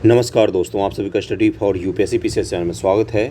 नमस्कार दोस्तों, आप सभी का study for UPSC PCS channel में स्वागत है।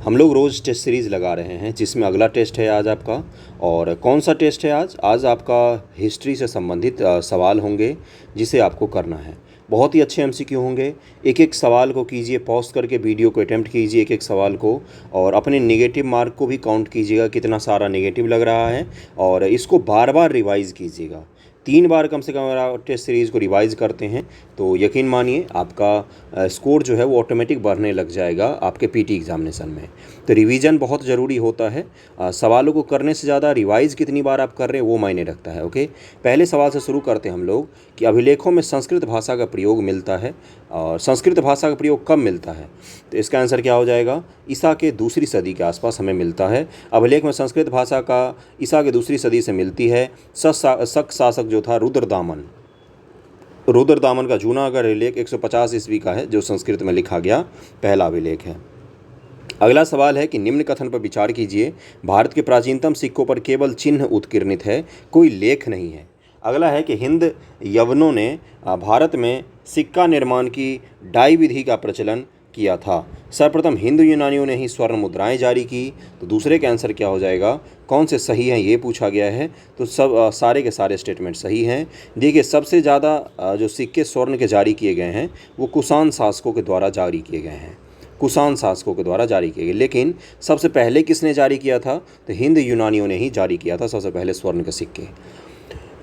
हम लोग रोज़ टेस्ट सीरीज़ लगा रहे हैं जिसमें अगला टेस्ट है आज आपका। और कौन सा टेस्ट है आज आपका हिस्ट्री से संबंधित सवाल होंगे जिसे आपको करना है। बहुत ही अच्छे एमसीक्यू होंगे। एक एक सवाल को कीजिए, पॉज करके वीडियो को अटेम्प्ट कीजिए एक एक सवाल को, और अपने नेगेटिव मार्क को भी काउंट कीजिएगा कितना सारा नेगेटिव लग रहा है, और इसको बार बार रिवाइज़ कीजिएगा। 3 बार कम से कम अगर आप टेस्ट सीरीज़ को रिवाइज़ करते हैं तो यकीन मानिए आपका स्कोर जो है वो ऑटोमेटिक बढ़ने लग जाएगा आपके पीटी एग्जामिनेशन में। तो रिवीजन बहुत ज़रूरी होता है। सवालों को करने से ज़्यादा रिवाइज़ कितनी बार आप कर रहे हैं वो मायने रखता है। ओके, पहले सवाल से शुरू करते हैं हम लोग कि अभिलेखों में संस्कृत भाषा का प्रयोग मिलता है, और संस्कृत भाषा का प्रयोग कब मिलता है? तो इसका आंसर क्या हो जाएगा? ईसा के दूसरी सदी के आसपास हमें मिलता है। अभिलेख में संस्कृत भाषा का ईसा के दूसरी सदी से मिलती है। शक शासक जो था रुद्रदामन का जूनागढ़ अभिलेख 150 ईस्वी का है, जो संस्कृत में लिखा गया पहला अभिलेख है। अगला सवाल है कि निम्न कथन पर विचार कीजिए। भारत के प्राचीनतम सिक्कों पर केवल चिन्ह उत्कीर्णित है, कोई लेख नहीं है। अगला है कि हिंद यवनों ने भारत में सिक्का निर्माण की डाई विधि का प्रचलन किया था। सर्वप्रथम हिंदू यूनानियों ने ही स्वर्ण मुद्राएं जारी की। तो दूसरे का आंसर क्या हो जाएगा? कौन से सही हैं ये पूछा गया है। तो सब सारे के सारे स्टेटमेंट सही हैं। देखिए, सबसे ज़्यादा जो सिक्के स्वर्ण के जारी किए गए हैं वो कुषाण शासकों के द्वारा जारी किए गए हैं। कुषाण शासकों के द्वारा जारी किए गए। लेकिन सबसे पहले किसने जारी किया था? तो हिंद यूनानियों ने ही जारी किया था सबसे पहले स्वर्ण के सिक्के।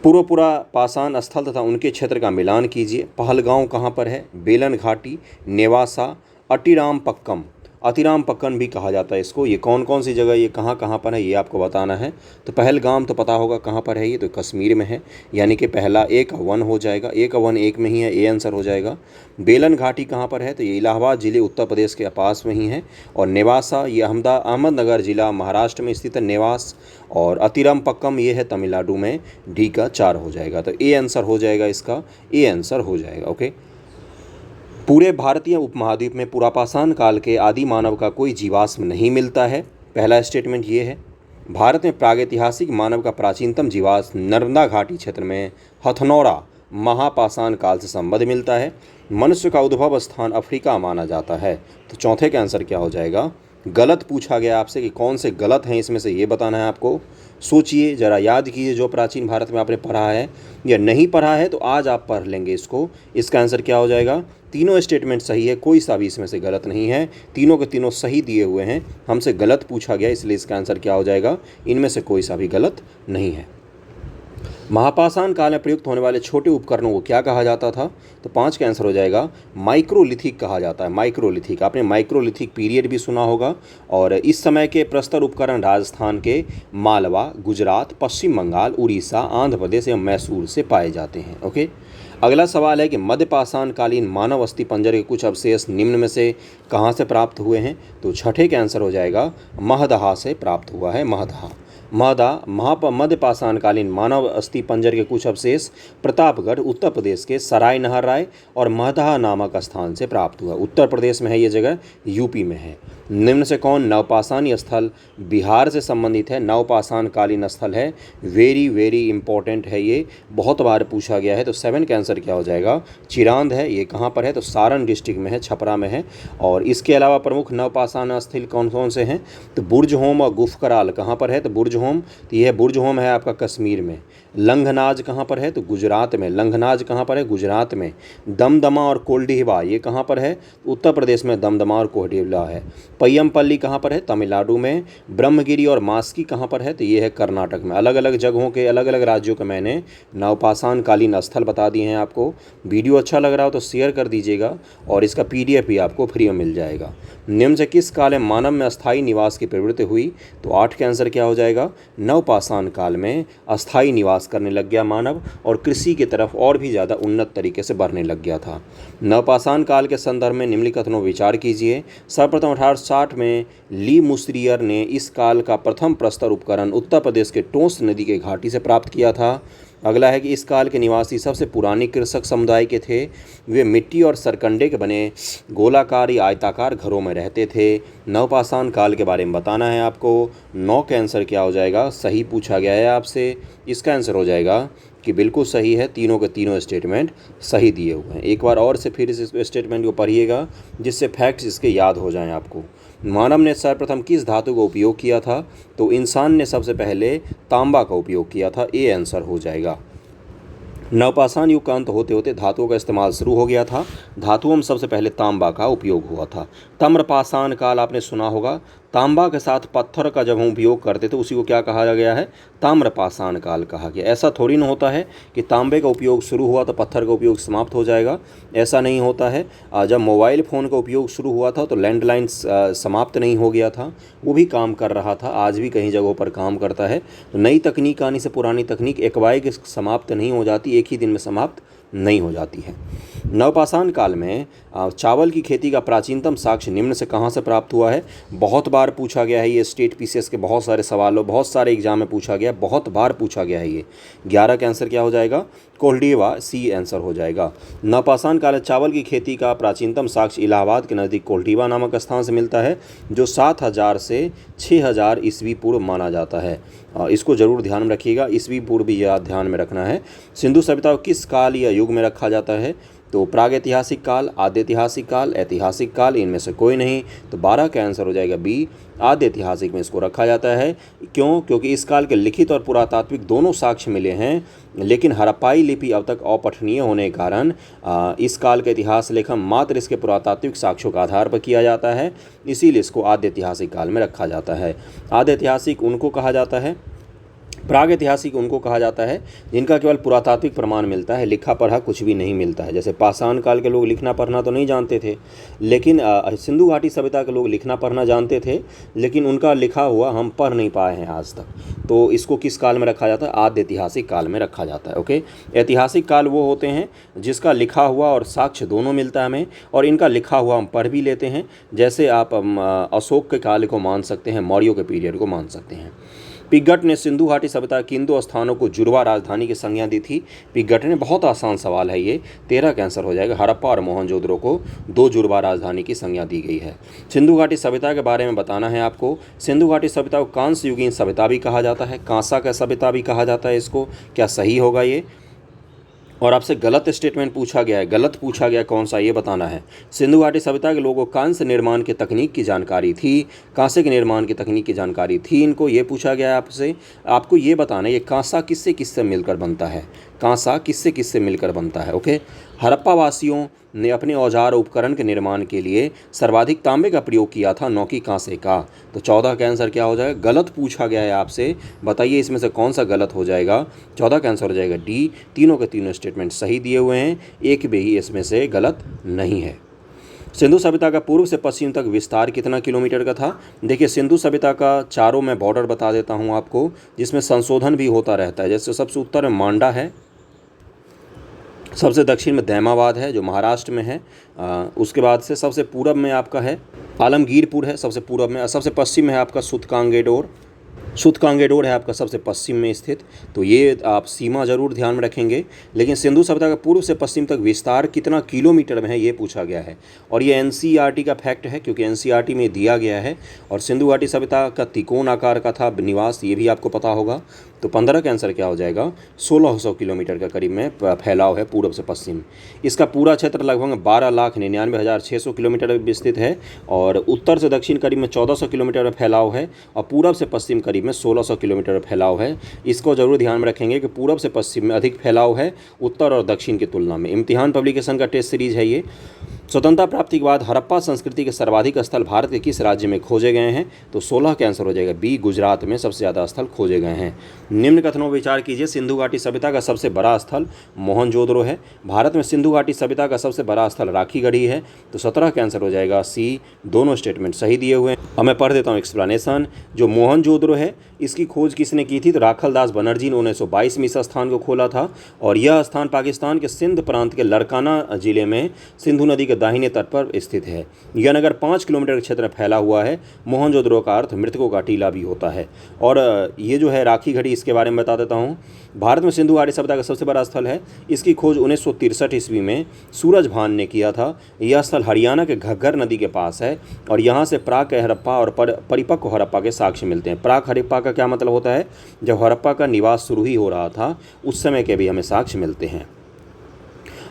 पूर्वपुरा पाषाण स्थल तथा उनके क्षेत्र का मिलान कीजिए। पहलगांव कहाँ पर है? बेलन घाटी, नेवासा, अटिरामपक्कम। अतिरामपक्कम भी कहा जाता है इसको। ये कौन कौन सी जगह, ये कहाँ कहाँ पर है, ये आपको बताना है। तो पहलगाम तो पता होगा कहाँ पर है, ये तो कश्मीर में है, यानी कि पहला ए का 1 हो जाएगा। ए का 1 एक में ही है, ए आंसर हो जाएगा। बेलन घाटी कहाँ पर है? तो ये इलाहाबाद जिले उत्तर प्रदेश के पास में ही है। और नेवासा ये अहमदनगर जिला महाराष्ट्र में स्थित है, नेवास। और अतिरामपक्कम ये है तमिलनाडु में। डी का 4 हो जाएगा। तो ए आंसर हो जाएगा इसका, ए आंसर हो जाएगा। ओके, पूरे भारतीय उपमहाद्वीप में पुरापाषाण काल के आदि मानव का कोई जीवाश्म नहीं मिलता है। पहला स्टेटमेंट ये है। भारत में प्रागैतिहासिक मानव का प्राचीनतम जीवाश्म नर्मदा घाटी क्षेत्र में हथनौरा महापाषाण काल से संबंध मिलता है। मनुष्य का उद्भव स्थान अफ्रीका माना जाता है। तो चौथे का आंसर क्या हो जाएगा? गलत पूछा गया आपसे कि कौन से गलत हैं, इसमें से ये बताना है आपको। सोचिए ज़रा, याद कीजिए जो प्राचीन भारत में आपने पढ़ा है या नहीं पढ़ा है तो आज आप पढ़ लेंगे इसको। इसका आंसर क्या हो जाएगा? तीनों स्टेटमेंट सही है, कोई सा भी इसमें से गलत नहीं है। तीनों के तीनों सही दिए हुए हैं। हमसे गलत पूछा गया इसलिए इसका आंसर क्या हो जाएगा? इनमें से कोई सा भी गलत नहीं है। महापाषाण काल में प्रयुक्त होने वाले छोटे उपकरणों को क्या कहा जाता था? तो 5 का आंसर हो जाएगा माइक्रोलिथिक कहा जाता है। माइक्रोलिथिक, आपने माइक्रोलिथिक पीरियड भी सुना होगा। और इस समय के प्रस्तर उपकरण राजस्थान के मालवा, गुजरात, पश्चिम बंगाल, उड़ीसा, आंध्र प्रदेश एवं मैसूर से पाए जाते हैं। ओके, अगला सवाल है कि मध्यपाषाण कालीन मानव अस्थिपंजर के कुछ अवशेष निम्न में से कहाँ से प्राप्त हुए हैं? तो छठे का आंसर हो जाएगा महदहा से प्राप्त हुआ है। महदहा मध्यपाषाण कालीन मानव अस्थि पंजर के कुछ अवशेष प्रतापगढ़ उत्तर प्रदेश के सराय नहर राय और महदहा नामक स्थान से प्राप्त हुआ। उत्तर प्रदेश में है ये जगह, यूपी में है। निम्न से कौन नवपाषाणी स्थल बिहार से संबंधित है? नवपाषाण कालीन स्थल है, वेरी वेरी इंपॉर्टेंट है, ये बहुत बार पूछा गया है। तो 7 का आंसर क्या हो जाएगा? चिरांद है। ये कहाँ पर है? तो सारण डिस्ट्रिक्ट में है, छपरा में है। और इसके अलावा प्रमुख नवपाषाण स्थल कौन कौन से हैं? तो बुर्जहोम और गुफकराल कहाँ पर है? तो बुर्जहोम, तो यह बुर्जहोम है आपका कश्मीर में। लंघनाज कहाँ पर है? तो गुजरात में। लंघनाज कहाँ पर है? गुजरात में। दमदमा और कोल्डिहवा ये कहाँ पर है? उत्तर प्रदेश में दमदमा और कोल्डिहवा है। पय्यमपल्ली कहाँ पर है? तमिलनाडु में। ब्रह्मगिरी और मास्की कहाँ पर है? तो ये है कर्नाटक में। अलग अलग जगहों के, अलग अलग राज्यों के मैंने नवपाषाण कालीन स्थल बता दिए हैं आपको। वीडियो अच्छा लग रहा हो तो शेयर कर दीजिएगा, और इसका PDF भी आपको फ्री में मिल जाएगा। निम्न से किस काल में मानव में अस्थायी निवास की प्रवृत्ति हुई? तो 8 का आंसर क्या हो जाएगा? नवपाषाण काल में अस्थायी निवास करने लग गया मानव, और कृषि की तरफ और भी ज़्यादा उन्नत तरीके से बढ़ने लग गया था। नवपाषाण काल के संदर्भ में निम्नलिखित कथनों पर विचार कीजिए। सर्वप्रथम 1860 में ली मुस्रियर ने इस काल का प्रथम प्रस्तर उपकरण उत्तर प्रदेश के टोंस नदी के घाटी से प्राप्त किया था। अगला है कि इस काल के निवासी सबसे पुरानी कृषक समुदाय के थे। वे मिट्टी और सरकंडे के बने गोलाकार या आयताकार घरों में रहते थे। नवपाषाण काल के बारे में बताना है आपको। 9 का आंसर क्या हो जाएगा? सही पूछा गया है आपसे। इसका आंसर हो जाएगा कि बिल्कुल सही है, तीनों के तीनों स्टेटमेंट सही दिए हुए हैं। एक बार और से फिर इस स्टेटमेंट को पढ़िएगा जिससे फैक्ट्स इसके याद हो जाएं आपको। मानव ने सर्वप्रथम किस धातु का उपयोग किया था? तो इंसान ने सबसे पहले तांबा का उपयोग किया था। ए आंसर हो जाएगा। नवपाषाण युग का अंत होते होते धातुओं का इस्तेमाल शुरू हो गया था। धातुओं में सबसे पहले तांबा का उपयोग हुआ था। ताम्रपाषाण काल आपने सुना होगा। तांबा के साथ पत्थर का जब हम उपयोग करते थे उसी को क्या कहा गया है? ताम्रपाषाण काल कहा गया। ऐसा थोड़ी ना होता है कि तांबे का उपयोग शुरू हुआ तो पत्थर का उपयोग समाप्त हो जाएगा, ऐसा नहीं होता है। जब मोबाइल फ़ोन का उपयोग शुरू हुआ था तो लैंडलाइन समाप्त नहीं हो गया था, वो भी काम कर रहा था, आज भी कई जगहों पर काम करता है। तो नई तकनीक आने से पुरानी तकनीक एकबाइक समाप्त नहीं हो जाती, एक ही दिन में समाप्त नहीं हो जाती है। नवपाषाण काल में चावल की खेती का प्राचीनतम साक्ष्य निम्न से कहाँ से प्राप्त हुआ है? बहुत बार पूछा गया है ये, स्टेट पीसीएस के बहुत सारे सवालों, बहुत सारे एग्जाम में पूछा गया, बहुत बार पूछा गया है ये। 11 का आंसर क्या हो जाएगा? कोल्डिवा, सी आंसर हो जाएगा। नवपाषाण काल में चावल की खेती का प्राचीनतम साक्ष्य इलाहाबाद के नज़दीक कोल्डिवा नामक स्थान से मिलता है, जो 7000 से 6000 ईस्वी पूर्व माना जाता है। इसको जरूर ध्यान में रखिएगा, ईस्वी पूर्व भी याद ध्यान में रखना है। सिंधु सभ्यता को किस काल या युग में रखा जाता है? तो प्रागैतिहासिक काल, आद्य ऐतिहासिक काल, ऐतिहासिक काल, इनमें से कोई नहीं। तो 12 का आंसर हो जाएगा बी, आद्य ऐतिहासिक में इसको रखा जाता है। क्यों? क्योंकि इस काल के लिखित और पुरातात्विक दोनों साक्ष्य मिले हैं, लेकिन हड़प्पाई लिपि अब तक अपठनीय होने के कारण इस काल का इतिहास लेखन मात्र इसके पुरातात्विक साक्ष्यों के आधार पर किया जाता है, इसीलिए इसको आद्य ऐतिहासिक काल में रखा जाता है। आद्य ऐतिहासिक उनको कहा जाता है, प्रागैतिहासिक उनको कहा जाता है जिनका केवल पुरातात्विक प्रमाण मिलता है, लिखा पढ़ा कुछ भी नहीं मिलता है। जैसे पाषाण काल के लोग लिखना पढ़ना तो नहीं जानते थे, लेकिन सिंधु घाटी सभ्यता के लोग लिखना पढ़ना जानते थे, लेकिन उनका लिखा हुआ हम पढ़ नहीं पाए हैं आज तक। तो इसको किस काल में रखा जाता है? आद्य ऐतिहासिक काल में रखा जाता है। ओके, ऐतिहासिक काल वो होते हैं जिसका लिखा हुआ और साक्ष्य दोनों मिलता है हमें, और इनका लिखा हुआ हम पढ़ भी लेते हैं। जैसे आप अशोक के काल को मान सकते हैं, मौर्यों के पीरियड को मान सकते हैं। पिगट ने सिंधु घाटी सभ्यता के किन 2 स्थानों को जुड़वा राजधानी की संज्ञा दी थी? पिगट ने, बहुत आसान सवाल है ये, 13 का आंसर हो जाएगा। हड़प्पा और मोहनजोदड़ो को 2 जुड़वा राजधानी की संज्ञा दी गई है। सिंधु घाटी सभ्यता के बारे में बताना है आपको। सिंधु घाटी सभ्यता को कांस्य युगीन सभ्यता भी कहा जाता है, कांसा का सभ्यता भी कहा जाता है इसको। क्या सही होगा ये? और आपसे गलत स्टेटमेंट पूछा गया है, गलत पूछा गया कौन सा, ये बताना है। सिंधु घाटी सभ्यता के लोगों को कांस्य निर्माण की तकनीक की जानकारी थी, कांसे के निर्माण की तकनीक की जानकारी थी इनको, ये पूछा गया है आपसे। आपको ये बताना है ये कांसा किससे किससे मिलकर बनता है, कांसा किससे किससे मिलकर बनता है। ओके, हड़प्पा वासियों ने अपने औजार उपकरण के निर्माण के लिए सर्वाधिक तांबे का प्रयोग किया था, न कि कांसे का। तो 14 का आंसर क्या हो जाएगा? गलत पूछा गया है आपसे, बताइए इसमें से कौन सा गलत हो जाएगा? 14 का आंसर हो जाएगा डी। तीनों के तीनों स्टेटमेंट सही दिए हुए हैं, एक भी इसमें से गलत नहीं है। सिंधु सभ्यता का पूर्व से पश्चिम तक विस्तार कितना किलोमीटर का था? देखिए, सिंधु सभ्यता का चारों मैं बॉर्डर बता देता हूँ आपको, जिसमें संशोधन भी होता रहता है। जैसे सबसे उत्तर में मांडा है, सबसे दक्षिण में दैमाबाद है जो महाराष्ट्र में है, उसके बाद से सबसे पूरब में आपका है आलमगीरपुर है, सबसे पूरब में। सबसे पश्चिम में है आपका सुतकांगेडोर है आपका सबसे पश्चिम में स्थित। तो ये आप सीमा जरूर ध्यान में रखेंगे। लेकिन सिंधु सभ्यता का पूर्व से पश्चिम तक विस्तार कितना किलोमीटर में है ये पूछा गया है, और ये एनसीईआरटी का फैक्ट है, क्योंकि एनसीईआरटी में दिया गया है। और सिंधु घाटी सभ्यता का त्रिकोण आकार का था निवास, ये भी आपको पता होगा। तो 15 का आंसर क्या हो जाएगा? 1600 किलोमीटर का करीब में फैलाव है पूर्व से पश्चिम। इसका पूरा क्षेत्र लगभग 12,99,600 किलोमीटर में विस्तृत है, और उत्तर से दक्षिण करीब में 1400 किलोमीटर में फैलाव है, और पूरब से पश्चिम करीब में 1600 किलोमीटर में फैलाव है। इसको जरूर ध्यान में रखेंगे कि पूरब से पश्चिम में अधिक फैलाव है उत्तर और दक्षिण की तुलना में। इम्तिहान पब्लिकेशन का टेस्ट सीरीज है ये। स्वतंत्रता प्राप्ति के बाद हड़प्पा संस्कृति के सर्वाधिक स्थल भारत के किस राज्य में खोजे गए हैं? तो 16 का आंसर हो जाएगा बी, गुजरात में सबसे ज़्यादा स्थल खोजे गए हैं। निम्न कथनों पर विचार कीजिए। सिंधु घाटी सभ्यता का सबसे बड़ा स्थल मोहनजोदड़ो है। भारत में सिंधु घाटी सभ्यता का सबसे बड़ा स्थल राखीगढ़ी है। तो 17 का आंसर हो जाएगा सी, दोनों स्टेटमेंट सही दिए हुए हैं। अब मैं पढ़ देता हूँ एक्सप्लेनेशन। जो मोहनजोदड़ो है इसकी खोज किसने की थी? तो राखलदास बनर्जी ने 1922 में इस स्थान को खोला था, और यह स्थान पाकिस्तान के सिंध प्रांत के लड़काना जिले में सिंधु नदी के दाहिने तट पर स्थित है। यह नगर 5 किलोमीटर के क्षेत्र में फैला हुआ है। मोहनजोदड़ो का अर्थ मृतकों का टीला भी होता है। और ये जो है राखी घड़ी, इसके बारे में बता देता हूँ। भारत में सिंधु घाटी सभ्यता का सबसे बड़ा स्थल है। इसकी खोज 1963 ईस्वी में सूरजभान ने किया था। यह स्थल हरियाणा के घग्गर नदी के पास है और यहाँ से प्राक हड़प्पा और परिपक्व हड़प्पा के साक्ष्य मिलते हैं। प्राक हड़प्पा का क्या मतलब होता है? जब हड़प्पा का निवास शुरू ही हो रहा था उस समय के भी हमें साक्ष्य मिलते हैं।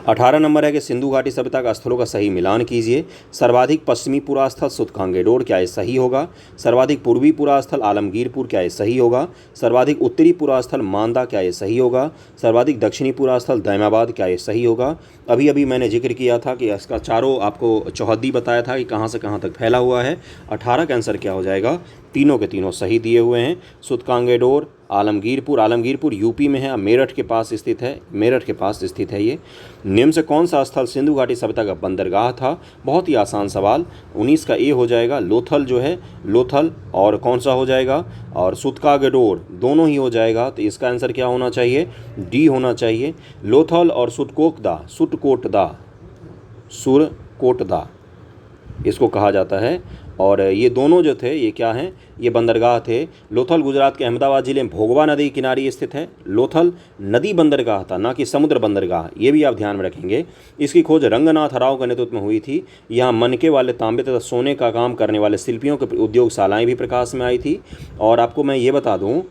18 नंबर है कि सिंधु घाटी सभ्यता का स्थलों का सही मिलान कीजिए। सर्वाधिक पश्चिमी पुरास्थल सुतकांगेडोर, क्या ये सही होगा? सर्वाधिक पूर्वी पुरास्थल आलमगीरपुर, क्या ये सही होगा? सर्वाधिक उत्तरी पुरास्थल मांदा, क्या ये सही होगा? सर्वाधिक दक्षिणी पुरास्थल दैमाबाद, क्या ये सही होगा? अभी अभी मैंने जिक्र किया था कि इसका चारों आपको चौहद्दी बताया था कि कहाँ से कहाँ तक फैला हुआ है। 18 का आंसर क्या हो जाएगा? तीनों के तीनों सही दिए हुए हैं। सुतकांगेडोर, आलमगीरपुर यूपी में है, मेरठ के पास स्थित है। मेरठ के पास स्थित है ये। निम्न से कौन सा स्थल सिंधु घाटी सभ्यता का बंदरगाह था? बहुत ही आसान सवाल। 19 का ए हो जाएगा। लोथल जो है, लोथल, और कौन सा हो जाएगा? और सुतकांगेडोर, दोनों ही हो जाएगा। तो इसका आंसर क्या होना चाहिए? डी होना चाहिए। लोथल और सुरकोटदा इसको कहा जाता है। और ये दोनों जो थे ये क्या हैं? ये बंदरगाह थे। लोथल गुजरात के अहमदाबाद जिले में भोगवा नदी के किनारे स्थित है। लोथल नदी बंदरगाह था, ना कि समुद्र बंदरगाह, ये भी आप ध्यान में रखेंगे। इसकी खोज रंगनाथ राव के नेतृत्व में हुई थी। यहाँ मनके वाले तांबे तथा सोने का काम करने वाले शिल्पियों की उद्योगशालाएँ भी प्रकाश में आई थी। और आपको मैं ये बता दूँ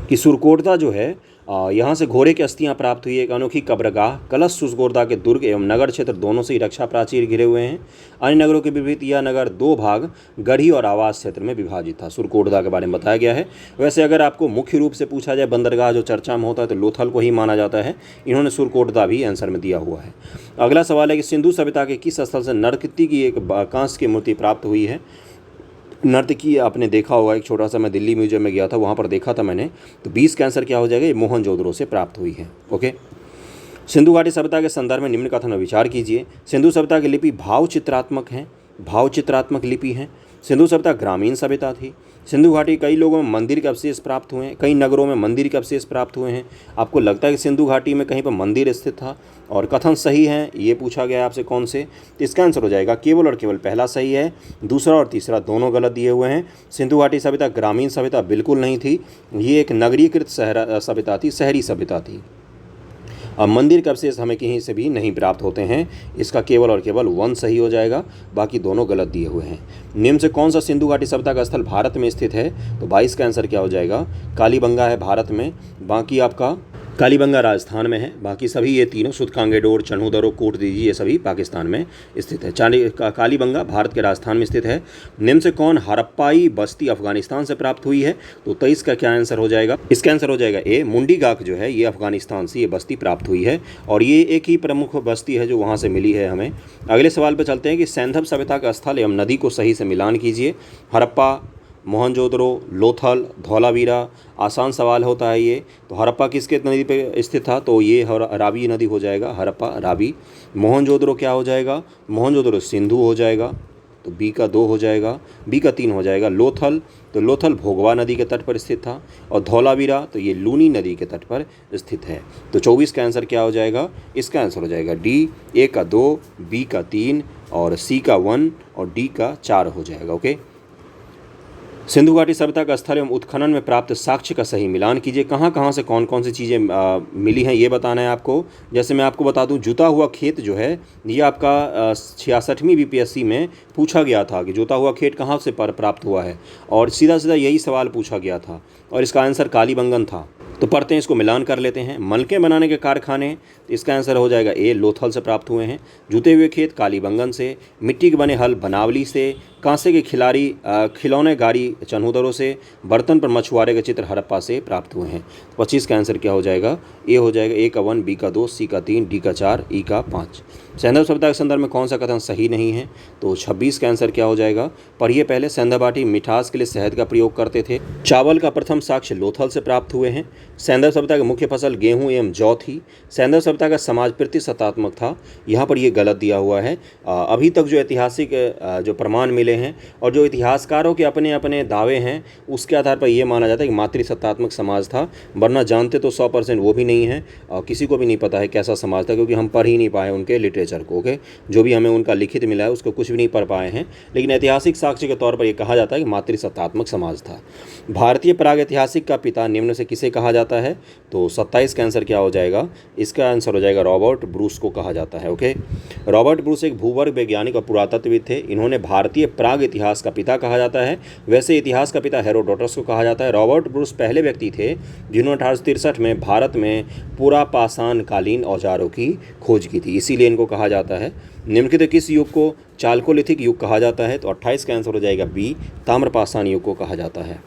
कि सुरकोटदा जो है यहाँ से घोड़े की अस्थियाँ प्राप्त हुई। एक अनोखी कब्रगाह कलश सुरकोटदा के दुर्ग एवं नगर क्षेत्र दोनों से ही रक्षा प्राचीर घिरे हुए हैं। अन्य नगरों के विपरीत यह नगर 2 भाग गढ़ी और आवास क्षेत्र में विभाजित था। सुरकोटदा के बारे में बताया गया है। वैसे अगर आपको मुख्य रूप से पूछा जाए बंदरगाह जो चर्चा में होता है तो लोथल को ही माना जाता है। इन्होंने सुरकोटदा भी आंसर में दिया हुआ है। अगला सवाल है कि सिंधु सभ्यता के किस स्थल से नरकृति की एक कांस्य की मूर्ति प्राप्त हुई है? नर्तकी आपने देखा होगा, एक छोटा सा, मैं दिल्ली म्यूजियम में गया था, वहाँ पर देखा था मैंने। तो 20 का आंसर क्या हो जाएगा? ये मोहनजोदड़ो से प्राप्त हुई है। ओके। सिंधु घाटी सभ्यता के संदर्भ में निम्न कथन में विचार कीजिए। सिंधु सभ्यता की लिपि भाव चित्रात्मक है, भाव चित्रात्मक लिपि है। सिंधु सभ्यता ग्रामीण सभ्यता थी। सिंधु घाटी कई लोगों में मंदिर के अवशेष प्राप्त हुए हैं, कई नगरों में मंदिर के अवशेष प्राप्त हुए हैं। आपको लगता है कि सिंधु घाटी में कहीं पर मंदिर स्थित था? और कथन सही है ये पूछा गया आपसे कौन से? तो इसका आंसर हो जाएगा केवल और केवल पहला सही है, दूसरा और तीसरा दोनों गलत दिए हुए हैं। सिंधु घाटी सभ्यता ग्रामीण सभ्यता बिल्कुल नहीं थी, ये एक नगरीकृत सभ्यता थी, शहरी सभ्यता थी। अब मंदिर के अवशेष हमें कहीं से भी नहीं प्राप्त होते हैं। इसका केवल और केवल 1 सही हो जाएगा, बाकी दोनों गलत दिए हुए हैं। निम्न से कौन सा सिंधु घाटी सभ्यता का स्थल भारत में स्थित है? तो 22 का आंसर क्या हो जाएगा? कालीबंगा है भारत में, बाकी आपका कालीबंगा राजस्थान में है। बाकी सभी ये तीनों सुतकांगेडोर, चन्हूदरो, कोटदीजी ये सभी पाकिस्तान में स्थित है। कालीबंगा भारत के राजस्थान में स्थित है। निम्न से कौन हड़प्पाई बस्ती अफगानिस्तान से प्राप्त हुई है? तो 23 का क्या आंसर हो जाएगा? इसका आंसर हो जाएगा ए। मुंडी गाक जो है ये अफगानिस्तान से ये बस्ती प्राप्त हुई है और ये एक ही प्रमुख बस्ती है जो वहाँ से मिली है हमें। अगले सवाल पर चलते हैं कि सैंधव सभ्यता का स्थल एवं नदी को सही से मिलान कीजिए। हड़प्पा, मोहनजोदड़ो, लोथल, धौलावीरा। आसान सवाल होता है ये। तो हड़प्पा किसके नदी पे स्थित था? तो ये रावी नदी हो जाएगा, हड़प्पा रावी। मोहनजोदड़ो क्या हो जाएगा? मोहनजोदड़ो सिंधु हो जाएगा, तो बी का 2 हो जाएगा। बी का 3 हो जाएगा। लोथल, तो लोथल भोगवा नदी के तट पर स्थित था। और धौलावीरा तो ये लूनी नदी के तट पर स्थित है। तो 24 का आंसर क्या हो जाएगा? इसका आंसर हो जाएगा डी। ए का 2, बी का 3 और सी का 1 और डी का 4 हो जाएगा। ओके। सिंधु घाटी सभ्यता का स्थल एवं उत्खनन में प्राप्त साक्ष्य का सही मिलान कीजिए। कहाँ कहाँ से कौन कौन सी चीज़ें मिली हैं ये बताना है आपको। जैसे मैं आपको बता दूं, जुता हुआ खेत जो है ये आपका 66वीं बीपीएससी में पूछा गया था कि जुता हुआ खेत कहाँ से प्राप्त हुआ है, और सीधा सीधा यही सवाल पूछा गया था और इसका आंसर कालीबंगन था। तो पढ़ते हैं, इसको मिलान कर लेते हैं। मलके बनाने के कारखाने, तो इसका आंसर हो जाएगा ए, लोथल से प्राप्त हुए हैं। जूते हुए खेत कालीबंगन से। मिट्टी के बने हल बनावली से। कांसे के खिलौने गाड़ी चन्हूदरो से। बर्तन पर मछुआरे के चित्र हड़प्पा से प्राप्त हुए हैं। 25 का आंसर क्या हो जाएगा? ए हो जाएगा। ए का 1, बी का 2, सी का 3, डी का 4, ई का 5। सैंधव सभ्यता के संदर्भ में कौन सा कथन सही नहीं है? तो 26 का आंसर क्या हो जाएगा? पढ़िए पहले। सैंधव घाटी मिठास के लिए शहद का प्रयोग करते थे। चावल का प्रथम साक्ष्य लोथल से प्राप्त हुए हैं। सैंधव सभ्यता की मुख्य फसल गेहूं एवं जौ थी। सैंधव सभ्यता का समाज प्रतिशतात्मक था, यहाँ पर ये गलत दिया हुआ है। अभी तक जो ऐतिहासिक जो प्रमाण मिले हैं और जो इतिहासकारों के अपने अपने दावे हैं, उसके आधार पर यह माना जाता है कि मातृसत्तात्मक समाज था, वरना जानते तो 100% वो भी नहीं है। किसी को भी नहीं पता है कैसा समाज था, क्योंकि हम पढ़ ही नहीं पाए उनके लिटरेचर को। ओके, जो भी हमें उनका लिखित मिला है उसको कुछ भी नहीं पढ़ पाए हैं, लेकिन ऐतिहासिक साक्ष्य के तौर पर यह कहा जाता है कि मातृसत्तात्मक समाज था। भारतीय प्रागैतिहासिक का पिता निम्न से किसे कहा जाता है? तो 27 का आंसर क्या हो जाएगा? इसका आंसर हो जाएगा रॉबर्ट ब्रूस को कहा जाता है। ओके, रॉबर्ट ब्रूस एक भूवर्ग वैज्ञानिक और पुरातत्वविद थे। इन्होंने भारतीय प्राग इतिहास का पिता कहा जाता है। वैसे इतिहास का पिता हेरोडोटस को कहा जाता है। रॉबर्ट ब्रूस पहले व्यक्ति थे जिन्होंने 1863 में भारत में पुरापाषाणकालीन औजारों की खोज की थी, इसीलिए इनको कहा जाता है। निम्नलिखित किस युग को चाल्कोलिथिक युग कहा जाता है? तो 28 का आंसर हो जाएगा बी, ताम्रपाषाण युग को कहा जाता है।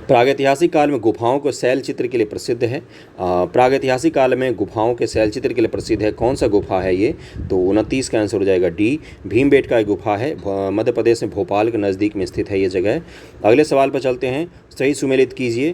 प्रागैतिहासिक काल में गुफाओं के शैल चित्र के लिए प्रसिद्ध है। प्रागैतिहासिक काल में गुफाओं के शैल चित्र के लिए प्रसिद्ध है। कौन सा गुफा है ये? तो 29 का आंसर हो जाएगा डी, भीमबेटका एक गुफा है, मध्य प्रदेश में भोपाल के नज़दीक में स्थित है ये जगह। अगले सवाल पर चलते हैं, सही सुमेलित कीजिए।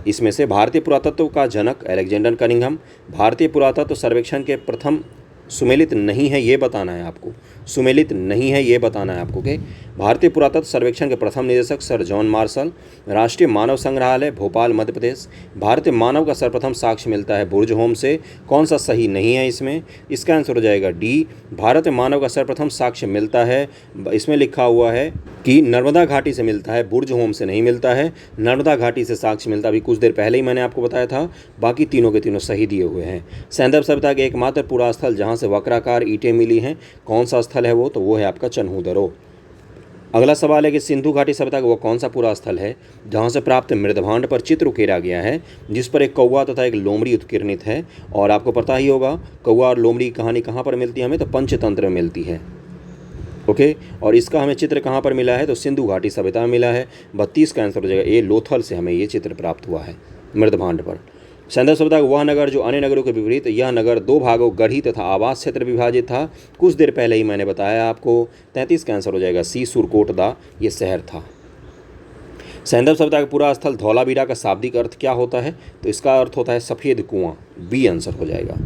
इसमें से भारतीय पुरातत्व का जनक अलेक्जेंडर कनिंघम, भारतीय पुरातत्व सर्वेक्षण के प्रथम सुमेलित नहीं है ये बताना है आपको, सुमेलित नहीं है ये बताना है आपको। के भारतीय पुरातत्व सर्वेक्षण के प्रथम निदेशक सर जॉन मार्शल, राष्ट्रीय मानव संग्रहालय भोपाल मध्य प्रदेश। भारतीय मानव का सर्वप्रथम साक्ष्य मिलता है बुर्ज होम से। कौन सा सही नहीं है इसमें? इसका आंसर हो जाएगा डी, भारत में मानव का सर्वप्रथम साक्ष्य मिलता है, इसमें लिखा हुआ है कि नर्मदा घाटी से मिलता है, बुर्ज होम से नहीं मिलता है, नर्मदा घाटी से साक्ष्य मिलता है। अभी कुछ देर पहले ही मैंने आपको बताया था। बाकी तीनों के तीनों सही दिए हुए हैं। सैंधव सभ्यता के एकमात्र पूरा स्थल जहाँ से वक्राकार ईंटें मिली हैं, कौन सा स्थल है वो? तो वो है आपका चन्हूदरो। अगला सवाल है कि सिंधु घाटी सभ्यता का वो कौन सा पूरा स्थल है जहाँ से प्राप्त मृदभांड पर चित्र उकेरा गया है, जिस पर एक कौवा तथा एक लोमड़ी उत्कीर्णित है। और आपको पता ही होगा कौवा और लोमड़ी की कहानी कहाँ पर मिलती है हमें? तो पंचतंत्र में मिलती है। ओके, और इसका हमें चित्र कहाँ पर मिला है? तो सिंधु घाटी सभ्यता में मिला है। 32 का आंसर हो जाएगा ए, लोथल से हमें ये चित्र प्राप्त हुआ है मृदभांड पर। सैंधव सभ्यता का वह नगर जो अन्य नगरों के विपरीत, यह नगर 2 भागों गढ़ी तथा आवास क्षेत्र विभाजित था। कुछ देर पहले ही मैंने बताया आपको। 33 का आंसर हो जाएगा सी, सुरकोटदा ये शहर था। सैंधव सभ्यता का पूरा स्थल धौलावीरा का शाब्दिक अर्थ क्या होता है? तो इसका अर्थ होता है सफ़ेद कुआं, बी आंसर हो जाएगा।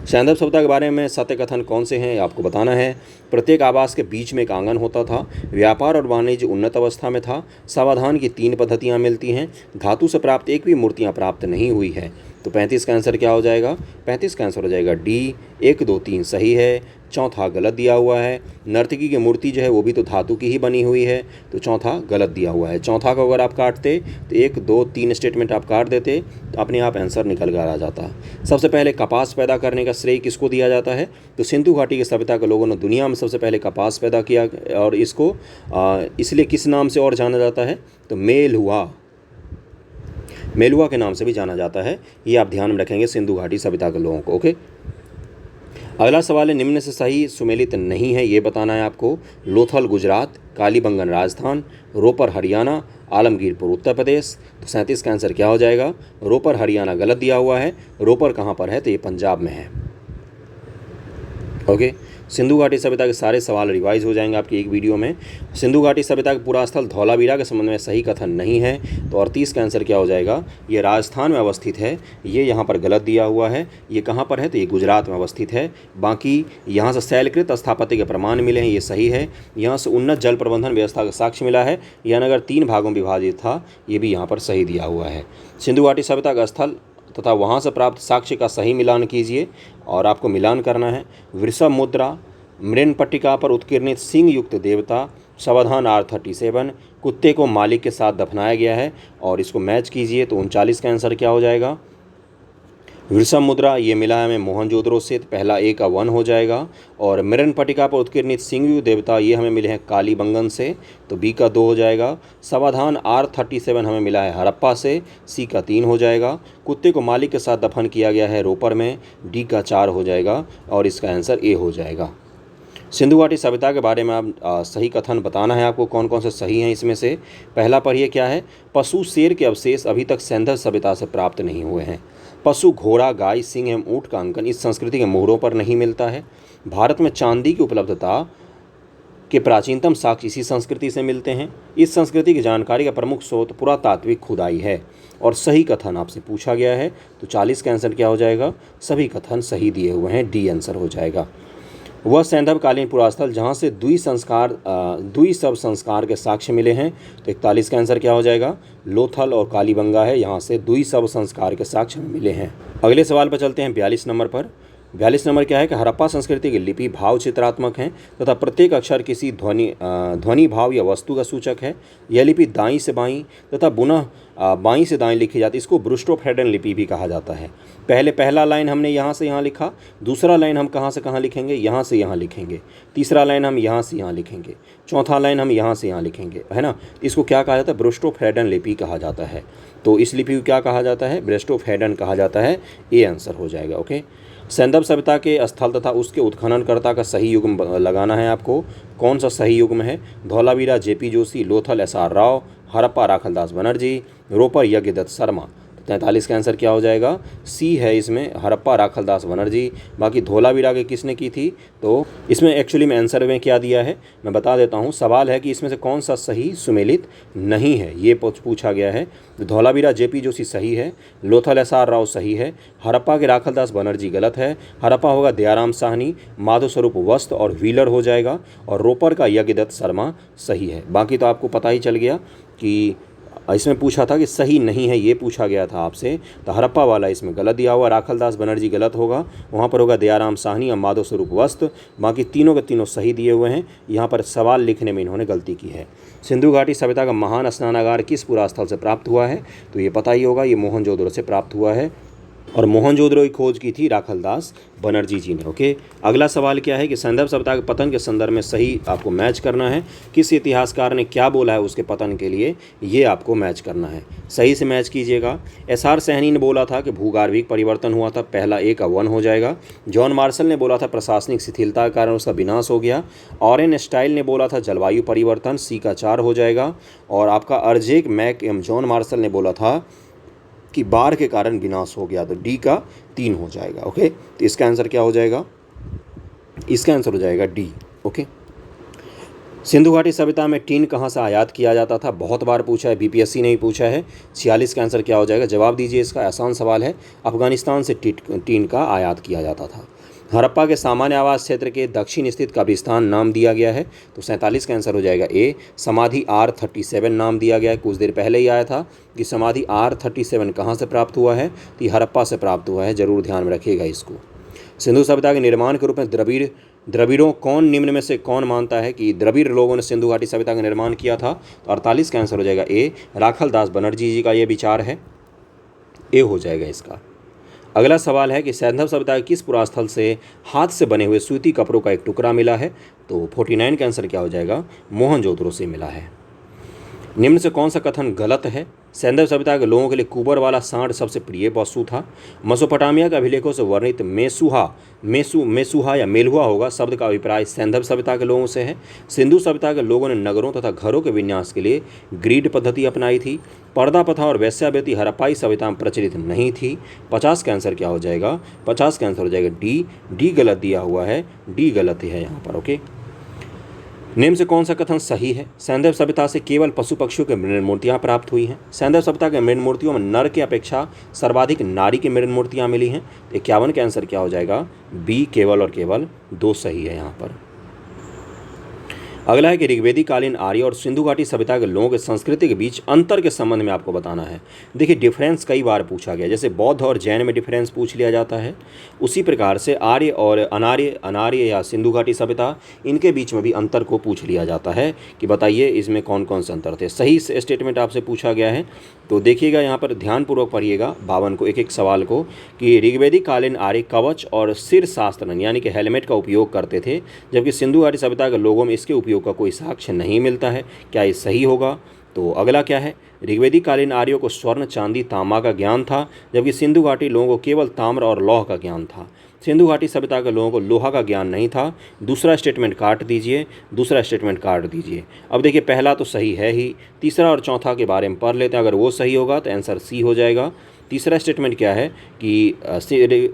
सैंधव सभ्यता के बारे में सत्य कथन कौन से हैं आपको बताना है। प्रत्येक आवास के बीच में एक आंगन होता था, व्यापार और वाणिज्य उन्नत अवस्था में था, समाधान की 3 पद्धतियां मिलती हैं, धातु से प्राप्त एक भी मूर्तियां प्राप्त नहीं हुई है। तो 35 का आंसर क्या हो जाएगा? 35 का आंसर हो जाएगा डी, 1, 2, 3 सही है। चौथा गलत दिया हुआ है। नर्तकी की मूर्ति जो है वो भी तो धातु की ही बनी हुई है, तो चौथा गलत दिया हुआ है। चौथा को अगर आप काटते तो 1, 2, 3 स्टेटमेंट आप काट देते तो अपने आप आंसर निकल कर आ जाता। सबसे पहले कपास पैदा करने का श्रेय किसको दिया जाता है? तो सिंधु घाटी की सभ्यता के लोगों ने दुनिया में सबसे पहले कपास पैदा किया, और इसको इसलिए किस नाम से और जाना जाता है? तो मेलुआ, मेलुआ के नाम से भी जाना जाता है। ये आप ध्यान में रखेंगे सिंधु घाटी सभ्यता के लोगों को। ओके, अगला सवाल है निम्न से सही सुमेलित नहीं है ये बताना है आपको। लोथल गुजरात, कालीबंगन राजस्थान, रोपर हरियाणा, आलमगीरपुर उत्तर प्रदेश। तो 37 का आंसर क्या हो जाएगा? रोपर हरियाणा गलत दिया हुआ है। रोपर कहाँ पर है? तो ये पंजाब में है। ओके, सिंधु घाटी सभ्यता के सारे सवाल रिवाइज हो जाएंगे आपकी एक वीडियो में। सिंधु घाटी सभ्यता का पूरा स्थल धौलावीरा के संबंध में सही कथन नहीं है, तो 38 का आंसर क्या हो जाएगा? ये राजस्थान में अवस्थित है, ये यहाँ पर गलत दिया हुआ है। ये कहाँ पर है? तो ये गुजरात में अवस्थित है। बाकी यहाँ से शैलकृत स्थापत्य के प्रमाण मिले हैं, ये सही है। यहाँ से उन्नत जल प्रबंधन व्यवस्था का साक्ष्य मिला है। यह नगर 3 भागों में विभाजित था, ये भी यहाँ पर सही दिया हुआ है। सिंधु घाटी सभ्यता का स्थल तथा वहाँ से प्राप्त साक्ष्य का सही मिलान कीजिए, और आपको मिलान करना है। वृषभ मुद्रा, मृणपट्टिका पर उत्कीर्णित सिंह युक्त देवता, समाधान R37, कुत्ते को मालिक के साथ दफनाया गया है, और इसको मैच कीजिए। तो 39 का आंसर क्या हो जाएगा? वृषभ मुद्रा ये मिला है हमें मोहनजोदड़ो से, तो पहला ए का 1 हो जाएगा। और मृणपट्टिका पर उत्कीर्णित सिंह युक्त देवता ये हमें मिले हैं कालीबंगन से, तो बी का 2 हो जाएगा। समाधान R37 हमें मिला है हड़प्पा से, सी का 3 हो जाएगा। कुत्ते को मालिक के साथ दफन किया गया है रोपर में, डी का 4 हो जाएगा, और इसका आंसर ए हो जाएगा। सिंधु घाटी सभ्यता के बारे में आप सही कथन बताना है आपको, कौन कौन से सही हैं इसमें से। पहला पढ़िए क्या है? पशु शेर के अवशेष अभी तक सैंधव सभ्यता से प्राप्त नहीं हुए हैं। पशु घोड़ा, गाय, सिंह एवं ऊँट का अंकन इस संस्कृति के मोहरों पर नहीं मिलता है। भारत में चांदी की उपलब्धता कि प्राचीनतम साक्ष्य इसी संस्कृति से मिलते हैं। इस संस्कृति की जानकारी का प्रमुख स्रोत पुरातात्विक खुदाई है। और सही कथन आपसे पूछा गया है, तो 40 का आंसर क्या हो जाएगा? सभी कथन सही दिए हुए हैं, डी आंसर हो जाएगा। वह सैंधवकालीन पुरास्थल जहाँ से द्विशव संस्कार के साक्ष्य मिले हैं, तो 41 का आंसर क्या हो जाएगा? लोथल और कालीबंगा है, यहाँ से द्विशव संस्कार के साक्ष्य मिले हैं। अगले सवाल पर चलते हैं 42 नंबर पर। 42 नंबर क्या है कि हड़प्पा संस्कृति की लिपि भाव चित्रात्मक है तथा प्रत्येक अक्षर किसी ध्वनि भाव या वस्तु का सूचक है। यह लिपि दाईं से बाईं तथा पुनः बाईं से दाईं लिखी जाती है। इसको ब्रुस्टोफेडन लिपि भी कहा जाता है। पहला लाइन हमने यहाँ से यहाँ लिखा, दूसरा लाइन हम कहाँ से कहाँ लिखेंगे? यहाँ से यहाँ लिखेंगे। तीसरा लाइन हम यहाँ से यहाँ लिखेंगे, चौथा लाइन हम यहाँ से यहाँ लिखेंगे, है ना। इसको क्या कहा जाता है? ब्रुस्टोफेडन लिपि कहा जाता है। तो इस लिपि को क्या कहा जाता है? ब्रुस्टोफेडन कहा जाता है। ए आंसर हो जाएगा। ओके। सैंधव सभ्यता के स्थल तथा उसके उत्खननकर्ता का सही युग्म लगाना है आपको। कौन सा सही युग्म है? धौलावीरा जेपी जोशी, लोथल एसआर राव, हड़प्पा राखलदास बनर्जी, रोपर यज्ञदत्त शर्मा। 43 का आंसर क्या हो जाएगा? सी है इसमें, हड़प्पा राखलदास बनर्जी। बाकी धौलावीरा के किसने की थी? तो इसमें एक्चुअली में आंसर में क्या दिया है मैं बता देता हूँ। सवाल है कि इसमें से कौन सा सही सुमेलित नहीं है, ये पूछा गया है। धौलावीरा जेपी जोशी सही है, लोथल एसआर राव सही है, हड़प्पा के राखलदास बनर्जी गलत है, हड़प्पा होगा दयाराम साहनी, माधव स्वरूप वस्त और व्हीलर हो जाएगा, और रोपर का यज्ञदत्त शर्मा सही है। बाकी तो आपको पता ही चल गया कि इसमें पूछा था कि सही नहीं है, ये पूछा गया था आपसे, तो हड़प्पा वाला इसमें गलत दिया हुआ, राखलदास बनर्जी गलत होगा, वहाँ पर होगा दयाराम साहनी और माधव स्वरूप वस्त। बाकी तीनों के तीनों सही दिए हुए हैं। यहाँ पर सवाल लिखने में इन्होंने गलती की है। सिंधु घाटी सभ्यता का महान स्नानागार किस पुरास्थल से प्राप्त हुआ है? तो ये पता ही होगा, ये मोहनजोदड़ो से प्राप्त हुआ है, और मोहनजोदड़ो की खोज की थी राखलदास बनर्जी जी ने। ओके। अगला सवाल क्या है कि सैंधव सभ्यता के पतन के संदर्भ में सही आपको मैच करना है। किस इतिहासकार ने क्या बोला है उसके पतन के लिए, ये आपको मैच करना है। सही से मैच कीजिएगा। एसआर सैनी ने बोला था कि भूगर्भिक परिवर्तन हुआ था, पहला ए का 1 हो जाएगा। जॉन मार्शल ने बोला था प्रशासनिक शिथिलता के कारण उसका विनाश हो गया। ऑरेन स्टाइल ने बोला था जलवायु परिवर्तन, सी का 4 हो जाएगा। और आपका अर्जेक मैक एम जॉन मार्शल ने बोला था कि बाढ़ के कारण विनाश हो गया, तो डी का 3 हो जाएगा। ओके। तो इसका आंसर क्या हो जाएगा? इसका आंसर हो जाएगा डी। ओके। सिंधु घाटी सभ्यता में टीन कहाँ से आयात किया जाता था? बहुत बार पूछा है, बीपीएससी ने ही पूछा है। 46 का आंसर क्या हो जाएगा? जवाब दीजिए इसका, आसान सवाल है। अफगानिस्तान से टीन का आयात किया जाता था। हड़प्पा के सामान्य आवास क्षेत्र के दक्षिण स्थित कब्रिस्तान नाम दिया गया है, तो 47 का आंसर हो जाएगा ए। समाधि R37 नाम दिया गया है, कुछ देर पहले ही आया था कि समाधि R37 कहाँ से प्राप्त हुआ है, तो ये हड़प्पा से प्राप्त हुआ है, जरूर ध्यान में रखिएगा इसको। सिंधु सभ्यता के निर्माण के रूप में द्रविड़ों कौन निम्न में से कौन मानता है कि द्रविड़ लोगों ने सिंधु घाटी सभ्यता का निर्माण किया था? तो 48 का आंसर हो जाएगा ए। राखलदास बनर्जी जी का ये विचार है, ए हो जाएगा इसका। अगला सवाल है कि सैंधव सभ्यता के किस पुरास्थल से हाथ से बने हुए सूती कपड़ों का एक टुकड़ा मिला है? तो 49 का आंसर क्या हो जाएगा? मोहनजोदड़ो से मिला है। निम्न से कौन सा कथन गलत है? सैंधव सभ्यता के लोगों के लिए कुबर वाला सांड सबसे प्रिय वस्तु था। मेसोपोटामिया के अभिलेखों से वर्णित मेसुहा या मेलुहा होगा शब्द का अभिप्राय सैंधव सभ्यता के लोगों से है। सिंधु सभ्यता के लोगों ने नगरों तथा घरों के विन्यास के लिए ग्रिड पद्धति अपनाई थी। पर्दा प्रथा और वेश्यावृत्ति हड़प्पाई सभ्यता में प्रचलित नहीं थी। 50 का आंसर क्या हो जाएगा? 50 का आंसर हो जाएगा डी गलत दिया हुआ है, डी गलत है यहाँ पर। ओके। निम्न से कौन सा कथन सही है? सैंधव सभ्यता से केवल पशु पक्षियों की मृण मूर्तियाँ प्राप्त हुई हैं। सैंधव सभ्यता के मृण मूर्तियों में नर की अपेक्षा सर्वाधिक नारी की मृण मूर्तियाँ मिली हैं। 51 का आंसर क्या हो जाएगा? बी, केवल और केवल 2 सही है यहाँ पर। अगला है कि ऋग्वेदिक कालीन आर्य और सिंधु घाटी सभ्यता के लोगों के संस्कृति के बीच अंतर के संबंध में आपको बताना है। देखिए, डिफरेंस कई बार पूछा गया, जैसे बौद्ध और जैन में डिफरेंस पूछ लिया जाता है, उसी प्रकार से आर्य और अनार्य या सिंधु घाटी सभ्यता, इनके बीच में भी अंतर को पूछ लिया जाता है कि बताइए इसमें कौन कौन से अंतर थे। सही स्टेटमेंट आपसे पूछा गया है, तो देखिएगा यहाँ पर ध्यानपूर्वक पढ़िएगा 52 को, एक सवाल को, कि ऋग्वेदिक कालीन आर्य कवच और सिर शास्त्रन यानी कि हेलमेट का उपयोग करते थे, जबकि सिंधु घाटी सभ्यता के लोगों में इसके उपयोग का कोई साक्ष्य नहीं मिलता है। क्या ये सही होगा? तो अगला क्या है? ऋग्वेदिक कालीन आर्यों को स्वर्ण, चांदी, तांबा का ज्ञान था, जबकि सिंधु घाटी लोगों को केवल ताम्र और लौह का ज्ञान था। सिंधु घाटी सभ्यता के लोगों को लोहा का ज्ञान नहीं था। दूसरा स्टेटमेंट काट दीजिए, दूसरा स्टेटमेंट काट दीजिए। अब देखिए, पहला तो सही है ही, तीसरा और चौथा के बारे में पढ़ लेते हैं। अगर वो सही होगा तो आंसर सी हो जाएगा। तीसरा स्टेटमेंट क्या है कि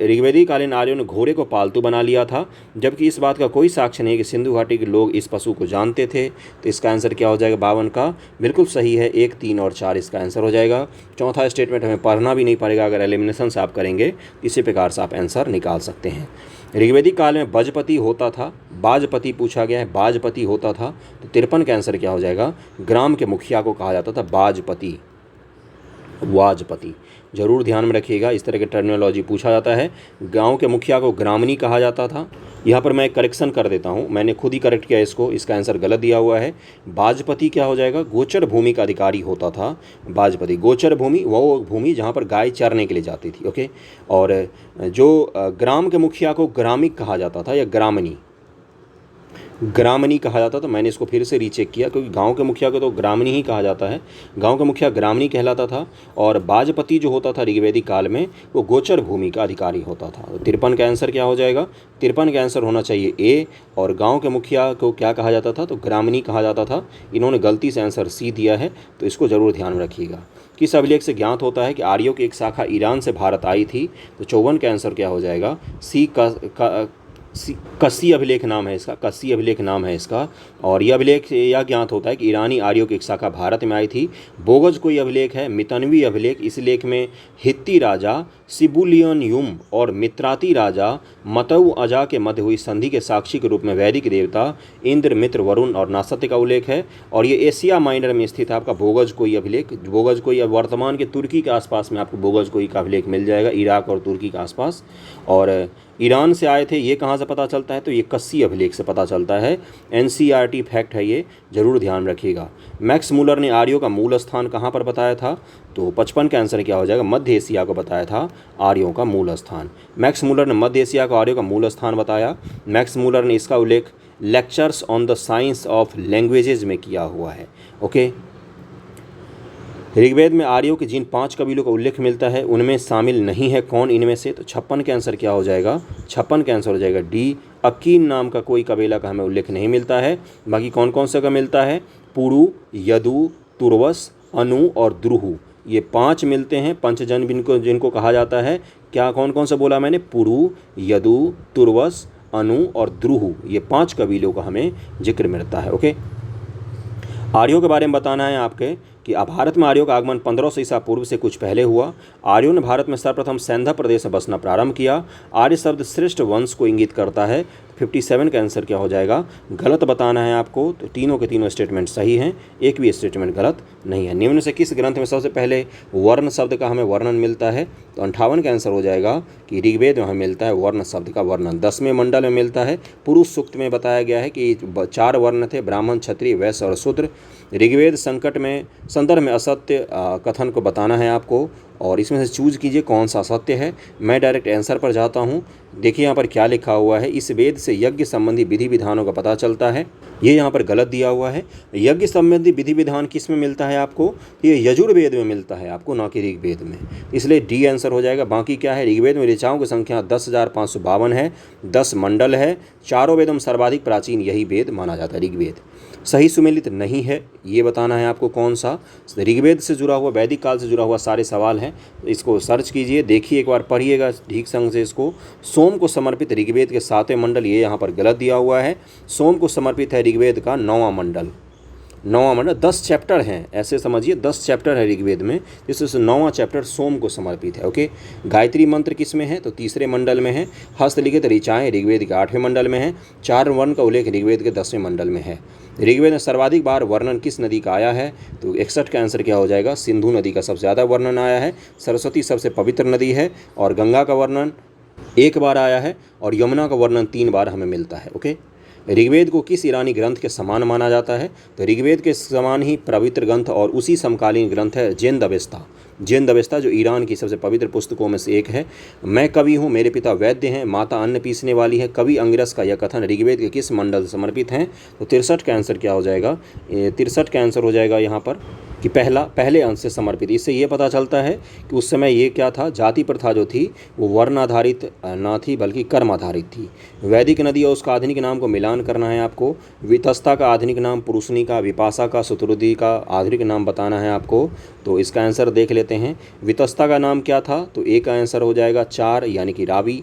ऋग्वेदिक कालीन आर्यों ने घोड़े को पालतू बना लिया था, जबकि इस बात का कोई साक्ष्य नहीं है कि सिंधु घाटी के लोग इस पशु को जानते थे। तो इसका आंसर क्या हो जाएगा 52 का, बिल्कुल सही है, 1, 3 और 4 इसका आंसर हो जाएगा। चौथा स्टेटमेंट हमें पढ़ना भी नहीं पड़ेगा, अगर एलिमिनेशन से आप करेंगे इसी प्रकार से आप आंसर निकाल सकते हैं। ऋग्वेदिक काल में बजपति होता था, बाजपति पूछा गया है, बाजपति होता था, तो 53 का आंसर क्या हो जाएगा, ग्राम के मुखिया को कहा जाता था बाजपति, वाजपति। जरूर ध्यान में रखिएगा, इस तरह की टर्मिनोलॉजी पूछा जाता है। गांव के मुखिया को ग्रामनी कहा जाता था। यहाँ पर मैं एक करेक्शन कर देता हूँ, मैंने खुद ही करेक्ट किया इसको, इसका आंसर गलत दिया हुआ है। बाजपति क्या हो जाएगा, गोचर भूमि का अधिकारी होता था बाजपति। गोचर भूमि वो भूमि जहाँ पर गाय चरने के लिए जाती थी, ओके। और जो ग्राम के मुखिया को ग्रामिक कहा जाता था या ग्रामनी, ग्रामनी कहा जाता था। मैंने इसको फिर से रीचेक किया, क्योंकि गांव के मुखिया को तो ग्रामनी ही कहा जाता है, गांव का मुखिया ग्रामनी कहलाता था। और बाजपति जो होता था ऋग्वेदिक काल में, वो गोचर भूमि का अधिकारी होता था। तो 53 का आंसर क्या हो जाएगा, 53 का आंसर होना चाहिए ए। और गांव के मुखिया को क्या कहा जाता था, तो ग्रामनी कहा जाता था। इन्होंने गलती से आंसर सी दिया है, तो इसको जरूर ध्यान में रखिएगा। किस अभिलेख से ज्ञात होता है कि आर्यों की एक शाखा ईरान से भारत आई थी, तो 54 का आंसर क्या हो जाएगा, सी कस्सी अभिलेख नाम है इसका, कस्सी अभिलेख नाम है इसका। और यह अभिलेख यह ज्ञात होता है कि ईरानी आर्यों की एक शाखा भारत में आई थी। बोगज कोई अभिलेख है, मितनवी अभिलेख, इस लेख में हित्ती राजा सिबुलियन युम और मित्राती राजा मतऊ अजा के मध्य हुई संधि के साक्षी के रूप में वैदिक देवता इंद्र, मित्र, वरुण और नासत्य का उल्लेख है। और ये एशिया माइनर में स्थित है आपका बोगज कोई अभिलेख। बोगज कोई वर्तमान के तुर्की के आसपास में आपको बोगज कोई का अभिलेख मिल जाएगा, इराक और तुर्की के आसपास। और ईरान से आए थे, ये कहाँ से पता चलता है, तो ये कस्सी अभिलेख से पता चलता है। NCERT फैक्ट है ये, जरूर ध्यान रखिएगा। मैक्स मूलर ने आर्यों का मूल स्थान कहाँ पर बताया था, तो 55 का आंसर क्या हो जाएगा, मध्य एशिया को बताया था आर्यों का मूल स्थान। मैक्स मूलर ने मध्य एशिया को आर्यों का मूल स्थान बताया। मैक्स मूलर ने इसका उल्लेख lectures on the science of languages में किया हुआ है, ओके। ऋग्वेद में आर्यों के जिन 5 कबीलों का उल्लेख मिलता है उनमें शामिल नहीं है कौन इनमें से, तो 56 का आंसर क्या हो जाएगा, 56 का आंसर हो जाएगा डी। अकीन नाम का कोई कबीला का हमें उल्लेख नहीं मिलता है। बाकी कौन कौन सा का मिलता है, पुरु, यदु, तुर्वस, अनु और द्रुहु, ये 5 मिलते हैं। पंचजन जिनको कहा जाता है, क्या कौन कौन सा बोला मैंने, पुरु, यदु, तुर्वस, अनु और द्रुहु, ये 5 कबीलों का हमें जिक्र मिलता है, ओके। आर्यों के बारे में बताना है आपके कि भारत में आर्यों का आगमन 1500 ईसा पूर्व से कुछ पहले हुआ। आर्यों ने भारत में सर्वप्रथम सैंधा प्रदेश में बसना प्रारंभ किया। आर्य शब्द श्रेष्ठ वंश को इंगित करता है। 57 का आंसर क्या हो जाएगा, गलत बताना है आपको। तो तीनों के तीनों स्टेटमेंट सही हैं, एक भी स्टेटमेंट गलत नहीं है। निम्न से किस ग्रंथ में सबसे पहले वर्ण शब्द का हमें वर्णन मिलता है, तो 58 का आंसर हो जाएगा कि ऋग्वेद में हमें मिलता है वर्ण शब्द का वर्णन। 10वें मंडल में मिलता है। पुरुष सूक्त में बताया गया है कि 4 वर्ण थे, ब्राह्मण, क्षत्रिय, वैश्य और शूद्र। ऋग्वेद संदर्भ में असत्य कथन को बताना है आपको, और इसमें से चूज कीजिए कौन सा सत्य है। मैं डायरेक्ट आंसर पर जाता हूँ। देखिए यहाँ पर क्या लिखा हुआ है, इस वेद से यज्ञ संबंधी विधि विधानों का पता चलता है। ये यहाँ पर गलत दिया हुआ है। यज्ञ संबंधी विधि विधान किस में मिलता है आपको, ये यजुर्वेद में मिलता है आपको, ना कि ऋग्वेद में, इसलिए डी आंसर हो जाएगा। बाकी क्या है, ऋग्वेद में ऋचाओं की संख्या 10,552 है, 10 मंडल है, चारों वेदों में सर्वाधिक प्राचीन यही वेद माना जाता है ऋग्वेद। सही सुमेलित नहीं है, ये बताना है आपको कौन सा। ऋग्वेद से जुड़ा हुआ, वैदिक काल से जुड़ा हुआ सारे सवाल हैं, इसको सर्च कीजिए, देखिए, एक बार पढ़िएगा ठीक संग से इसको। सोम को समर्पित ऋग्वेद के 7वें मंडल, ये यहाँ पर गलत दिया हुआ है। सोम को समर्पित है ऋग्वेद का 9वां मंडल। 10 चैप्टर हैं, ऐसे समझिए 10 चैप्टर है ऋग्वेद में, जिससे 9वां चैप्टर सोम को समर्पित है, ओके। गायत्री मंत्र किस में है, तो 3रे मंडल में है। हस्तलिखित ऋचाएँ ऋग्वेद के 8वें मंडल में है। 4 वर्ण का उल्लेख ऋग्वेद के 10वें मंडल में है। ऋग्वेद में सर्वाधिक बार वर्णन किस नदी का आया है, तो 61 का आंसर क्या हो जाएगा, सिंधु नदी का सबसे ज़्यादा वर्णन आया है। सरस्वती सबसे पवित्र नदी है, और गंगा का वर्णन 1 बार आया है, और यमुना का वर्णन 3 बार हमें मिलता है, ओके। ऋग्वेद को किस ईरानी ग्रंथ के समान माना जाता है, तो ऋग्वेद के समान ही पवित्र ग्रंथ और उसी समकालीन ग्रंथ है ज़ेन-दवेस्ता। ज़ेन-दवेस्ता जो ईरान की सबसे पवित्र पुस्तकों में से एक है। मैं कवि हूँ, मेरे पिता वैद्य हैं, माता अन्न पीसने वाली है, कवि अंगिरस का यह कथन ऋग्वेद के किस मंडल से समर्पित हैं, तो 63 का आंसर क्या हो जाएगा, 63 का आंसर हो जाएगा यहाँ पर कि पहले अंश से समर्पित। इससे ये पता चलता है कि उस समय ये क्या था, जाति प्रथा जो थी वो वर्ण आधारित ना थी बल्कि कर्म आधारित थी। वैदिक नदी और उसका आधुनिक नाम को मिलान करना है आपको। वितस्ता का आधुनिक नाम पुरुषनी का, विपाशा का, शतुरुद्धि का आधुनिक नाम बताना है आपको। तो इसका आंसर देख लेते हैं। वितस्ता का नाम क्या था, तो ए का आंसर हो जाएगा 4 यानी कि रावी।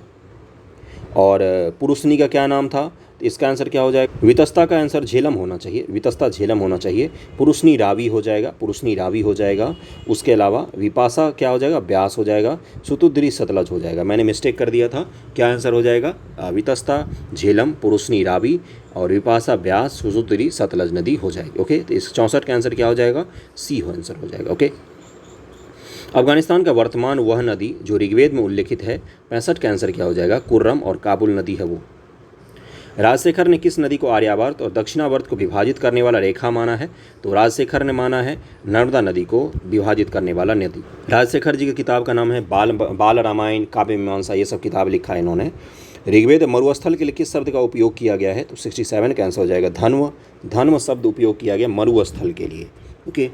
और पुरुषनी का क्या नाम था, तो इसका आंसर क्या हो जाएगा, वितस्ता का आंसर झेलम होना चाहिए, वितस्ता झेलम होना चाहिए। पुरुषनी रावी हो जाएगा, पुरुषनी रावी हो जाएगा। उसके अलावा विपाशा क्या हो जाएगा, ब्यास हो जाएगा। सुतुद्री सतलज हो जाएगा। मैंने मिस्टेक कर दिया था, क्या आंसर हो जाएगा, वितस्ता झेलम, पुरुषनी रावी और विपाशा ब्यास, सुतुद्री सतलज नदी हो जाएगी। ओके, तो इस 64 का आंसर क्या हो जाएगा, सी हो आंसर हो जाएगा। ओके, अफगानिस्तान का वर्तमान वह नदी जो ऋग्वेद में उल्लेखित है, 65 का आंसर क्या हो जाएगा, कुर्रम और काबुल नदी है वो। राजशेखर ने किस नदी को आर्यावर्त और दक्षिणावर्त को विभाजित करने वाला रेखा माना है, तो राजशेखर ने माना है नर्मदा नदी को विभाजित करने वाला नदी। राजशेखर जी की किताब का नाम है बाल रामायण, काव्य मीमांसा, ये सब किताब लिखा है इन्होंने। ऋग्वेद मरुस्थल के लिए किस शब्द का उपयोग किया गया है, तो 67 का आंसर हो जाएगा धन्व। धन्व शब्द उपयोग किया गया मरुस्थल के लिए। ओके,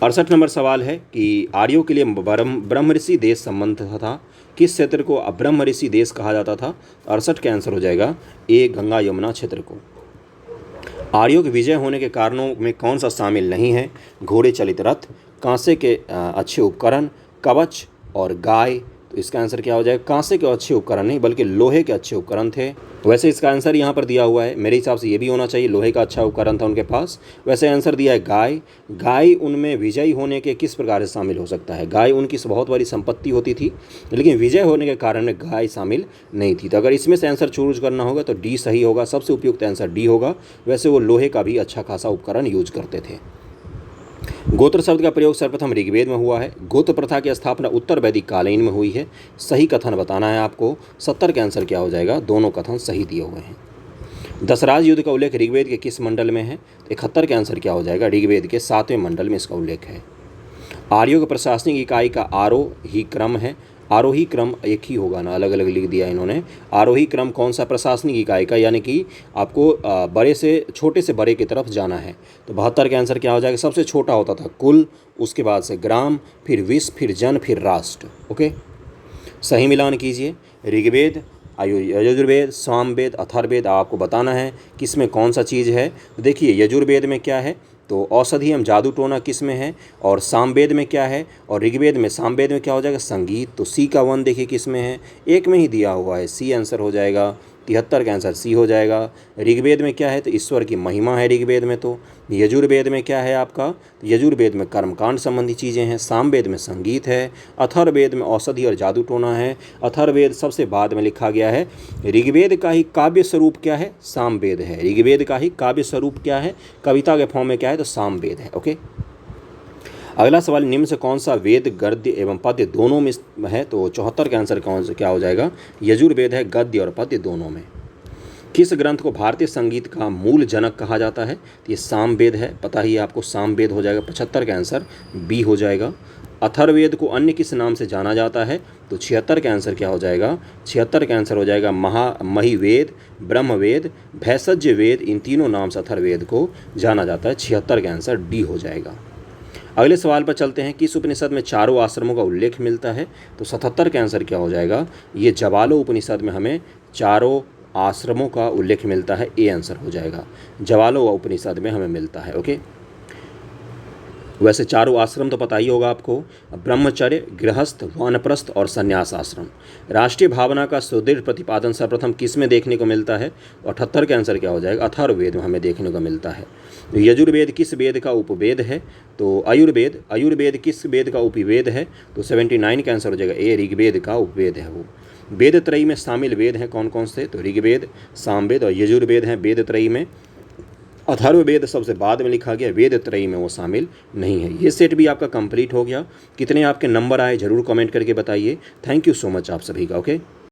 68 नंबर सवाल है कि आर्यों के लिए ब्रह्म ऋषि देश संबंध था, किस क्षेत्र को ब्रह्म ऋषि देश कहा जाता था। 68 का आंसर हो जाएगा ए, गंगा यमुना क्षेत्र को। आर्यों के विजय होने के कारणों में कौन सा शामिल नहीं है, घोड़े चलित रथ, कांसे के अच्छे उपकरण, कवच और गाय। तो इसका आंसर क्या हो जाएगा, कांसे के अच्छे उपकरण नहीं बल्कि लोहे के अच्छे उपकरण थे। वैसे इसका आंसर यहाँ पर दिया हुआ है, मेरे हिसाब से ये भी होना चाहिए, लोहे का अच्छा उपकरण था उनके पास। वैसे आंसर दिया है गाय। गाय उनमें विजयी होने के किस प्रकार से शामिल हो सकता है, गाय उनकी बहुत बड़ी संपत्ति होती थी लेकिन विजय होने के कारण में गाय शामिल नहीं थी। तो अगर इसमें से आंसर चूज करना होगा तो डी सही होगा, सबसे उपयुक्त आंसर डी होगा। वैसे वो लोहे का भी अच्छा खासा उपकरण यूज करते थे। गोत्र शब्द का प्रयोग सर्वप्रथम ऋग्वेद में हुआ है। गोत्र प्रथा की स्थापना उत्तर वैदिक कालीन में हुई है। सही कथन बताना है आपको। 70 का आंसर क्या हो जाएगा, दोनों कथन सही दिए हुए हैं। दशराज युद्ध का उल्लेख ऋग्वेद के किस मंडल में है, 71 का आंसर क्या हो जाएगा, ऋग्वेद के 7वें मंडल में इसका उल्लेख है। आर्यों की प्रशासनिक इकाई का आरोही क्रम है। आरोही क्रम एक ही होगा ना, अलग अलग लिख दिया इन्होंने। आरोही क्रम कौन सा, प्रशासनिक इकाई का, यानी कि आपको बड़े से छोटे से बड़े की तरफ जाना है। तो 72 का आंसर क्या हो जाएगा, सबसे छोटा होता था कुल, उसके बाद से ग्राम, फिर विश्व, फिर जन, फिर राष्ट्र। ओके, सही मिलान कीजिए। ऋग्वेद, यजुर्वेद, सामवेद, अथर्ववेद, आपको बताना है किस में कौन सा चीज़ है। तो देखिए यजुर्वेद में क्या है, तो औषधि एवं जादू टोना किस में है, और सामवेद में क्या है, और ऋग्वेद में, सामवेद में क्या हो जाएगा, संगीत। तो सी का 1 देखिए किस में है, एक में ही दिया हुआ है, सी आंसर हो जाएगा। 73 का आंसर सी हो जाएगा। ऋग्वेद में क्या है, तो ईश्वर की महिमा है ऋग्वेद में। तो यजुर्वेद में क्या है आपका, यजुर्वेद में कर्मकांड संबंधी चीज़ें हैं। सामवेद में संगीत है। अथर्ववेद में औषधि और जादू टोना है। अथर्ववेद सबसे बाद में लिखा गया है। ऋग्वेद का ही काव्य स्वरूप क्या है, सामवेद है। ऋग्वेद का ही काव्य स्वरूप क्या है, कविता के फॉर्म में क्या है, तो सामवेद है। ओके, अगला सवाल, निम्न से कौन सा वेद गद्य एवं पद्य दोनों में है, तो 74 का आंसर कौन सा क्या हो जाएगा, यजुर्वेद है, गद्य और पद्य दोनों में। किस ग्रंथ को भारतीय संगीत का मूल जनक कहा जाता है, तो ये सामवेद है, पता ही आपको, सामवेद हो जाएगा। 75 का आंसर बी हो जाएगा। अथर्ववेद को अन्य किस नाम से जाना जाता है, तो 76 का आंसर क्या हो जाएगा, 76 का आंसर हो जाएगा महिवेद, ब्रह्मवेद, भैषज्य वेद, इन तीनों नाम से अथर्ववेद को जाना जाता है। 76 का आंसर डी हो जाएगा। अगले सवाल पर चलते हैं, किस उपनिषद में चारों आश्रमों का उल्लेख मिलता है, तो 77 का आंसर क्या हो जाएगा, ये जवालो उपनिषद में हमें चारों आश्रमों का उल्लेख मिलता है, ए आंसर हो जाएगा। जवालो उपनिषद में हमें मिलता है। ओके, वैसे चारों आश्रम तो पता ही होगा आपको, ब्रह्मचर्य, गृहस्थ, वानप्रस्थ और संन्यास आश्रम। राष्ट्रीय भावना का सुदृढ़ प्रतिपादन सर्वप्रथम किस में देखने को मिलता है, 78 का आंसर क्या हो जाएगा, अथर्ववेद में हमें देखने को मिलता है। यजुर्वेद किस वेद का उपवेद है, तो आयुर्वेद किस वेद का उपवेद है, तो 79 का आंसर हो जाएगा ए, ऋग्वेद का उपवेद है वो। वेद त्रयी में शामिल वेद हैं कौन कौन से, तो ऋग्वेद, सामवेद और यजुर्वेद हैं वेद त्रयी में। अथर्ववेद सबसे बाद में लिखा गया, वेद त्रयी में वो शामिल नहीं है। ये सेट भी आपका कंप्लीट हो गया। कितने आपके नंबर आए जरूर कमेंट करके बताइए। थैंक यू सो मच आप सभी का। ओके।